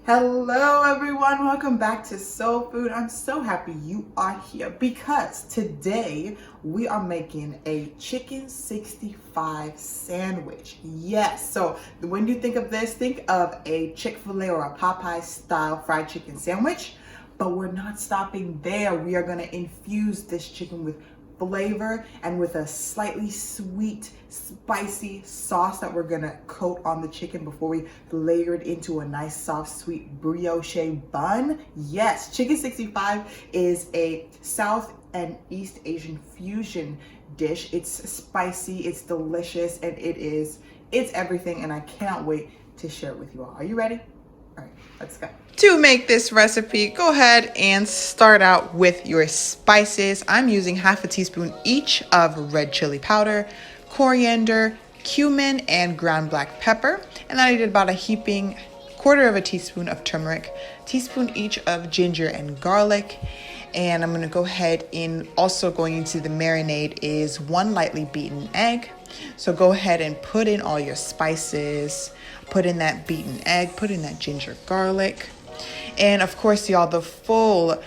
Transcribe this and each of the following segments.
Hello everyone, welcome back to Soul Food. I'm so happy you are here because today we are making a chicken 65 sandwich. Yes, so when you think of this, think of a Chick-fil-A or a Popeyes style fried chicken sandwich, but we're not stopping there. We are gonna infuse this chicken with flavor and with a slightly sweet, spicy sauce that we're gonna coat on the chicken before we layer it into a nice, soft, sweet brioche bun. Yes, chicken 65 is a South and East Asian fusion dish. It's spicy, it's delicious, and it's everything, and I cannot wait to share it with you all. Are you ready? All right, let's go. To make this recipe, go ahead and start out with your spices. I'm using half a teaspoon each of red chili powder, coriander, cumin, and ground black pepper. And then I did about a heaping quarter of a teaspoon of turmeric, teaspoon each of ginger and garlic. And I'm gonna go ahead and also going into the marinade is 1 lightly beaten egg. So go ahead and put in all your spices, put in that beaten egg, put in that ginger garlic. And of course, y'all, the full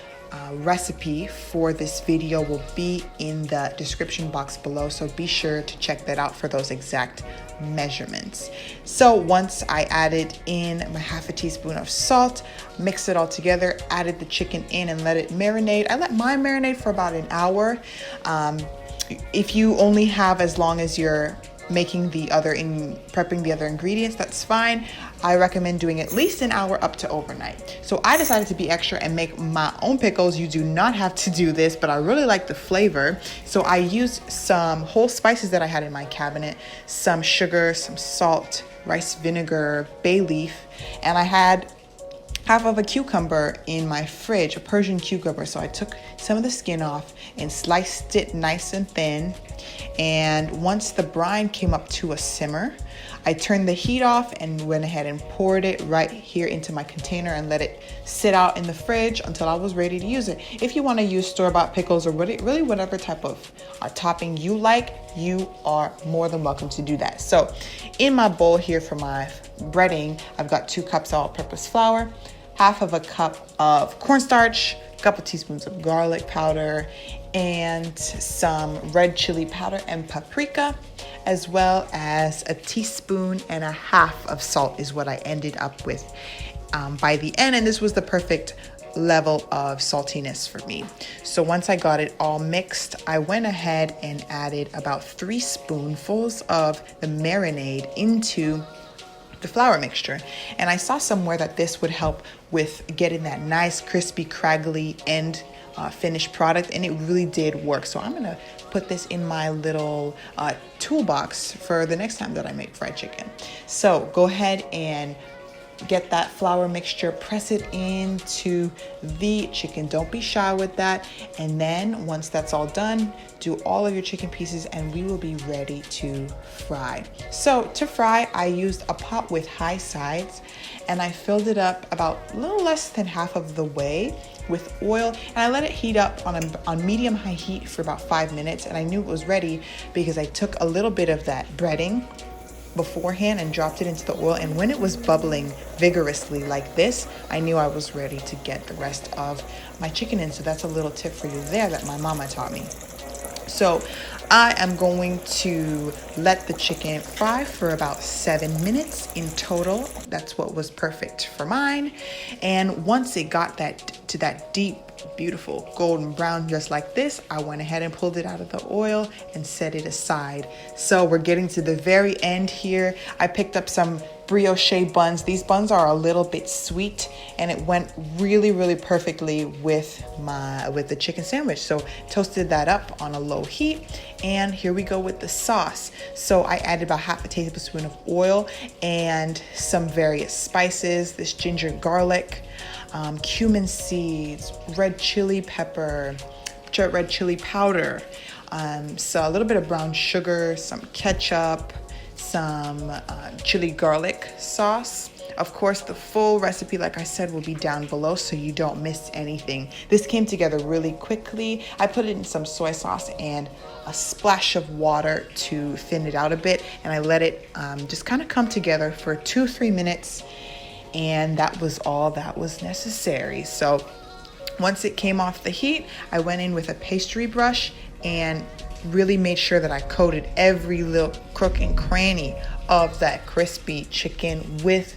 recipe for this video will be in the description box below. So be sure to check that out for those exact measurements. So once I added in my half a teaspoon of salt, mix it all together, added the chicken in and let it marinate. I let mine marinate for about an hour. If you only have as long as you're making prepping the other ingredients, that's fine. I recommend doing at least an hour up to overnight. So I decided to be extra and make my own pickles. You do not have to do this, but I really like the flavor. So I used some whole spices that I had in my cabinet, some sugar, some salt, rice vinegar, bay leaf, and I had half of a cucumber in my fridge, a Persian cucumber. So I took some of the skin off and sliced it nice and thin. And once the brine came up to a simmer, I turned the heat off and went ahead and poured it right here into my container and let it sit out in the fridge until I was ready to use it. If you want to use store-bought pickles or really whatever type of topping you like, you are more than welcome to do that. So in my bowl here for my breading, I've got 2 cups all-purpose flour, half of a cup of cornstarch, a couple teaspoons of garlic powder, and some red chili powder and paprika, as well as a teaspoon and a half of salt is what I ended up with by the end. And this was the perfect level of saltiness for me. So once I got it all mixed, I went ahead and added about 3 spoonfuls of the marinade into the flour mixture. And I saw somewhere that this would help with getting that nice crispy craggly end finished product, and it really did work. So I'm gonna put this in my little toolbox for the next time that I make fried chicken. So go ahead and get that flour mixture, press it into the chicken. Don't be shy with that. And then once that's all done, do all of your chicken pieces and we will be ready to fry. So to fry, I used a pot with high sides and I filled it up about a little less than half of the way with oil, and I let it heat up on medium-high heat for about 5 minutes, and I knew it was ready because I took a little bit of that breading beforehand and dropped it into the oil, and when it was bubbling vigorously like this, I knew I was ready to get the rest of my chicken in. So that's a little tip for you there that my mama taught me. So I am going to let the chicken fry for about 7 minutes in total. That's what was perfect for mine. And once it got to that deep, beautiful golden brown just like this, I went ahead and pulled it out of the oil and set it aside. So we're getting to the very end here. I picked up some brioche buns. These buns are a little bit sweet and it went really perfectly with the chicken sandwich. So toasted that up on a low heat, and here we go with the sauce. So I added about half a tablespoon of oil and some various spices, this ginger garlic, cumin seeds, red chili pepper, red chili powder, so a little bit of brown sugar, some ketchup, some chili garlic sauce. Of course, the full recipe, like I said, will be down below so you don't miss anything. This came together really quickly. I put in some soy sauce and a splash of water to thin it out a bit, and I let it just kind of come together for 2-3 minutes. and that was all that was necessary. So once it came off the heat, I went in with a pastry brush and really made sure that I coated every little crook and cranny of that crispy chicken with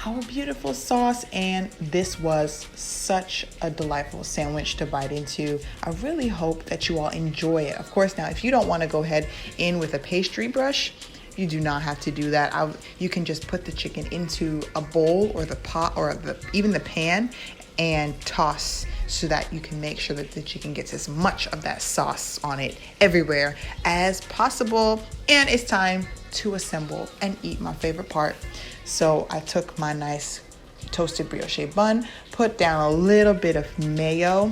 our beautiful sauce, and this was such a delightful sandwich to bite into. I really hope that you all enjoy it. Of course, now if you don't want to go ahead in with a pastry brush, you do not have to do that. You can just put the chicken into a bowl or the pot or even the pan and toss, so that you can make sure that the chicken gets as much of that sauce on it everywhere as possible. And it's time to assemble and eat, my favorite part. So I took my nice toasted brioche bun, put down a little bit of mayo,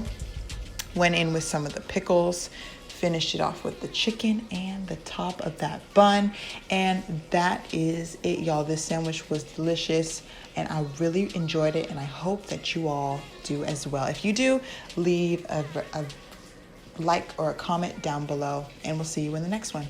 went in with some of the pickles, finished it off with the chicken and the top of that bun, and that is it, y'all. This sandwich was delicious and I really enjoyed it, and I hope that you all do as well. If you do, leave a like or a comment down below, and we'll see you in the next one.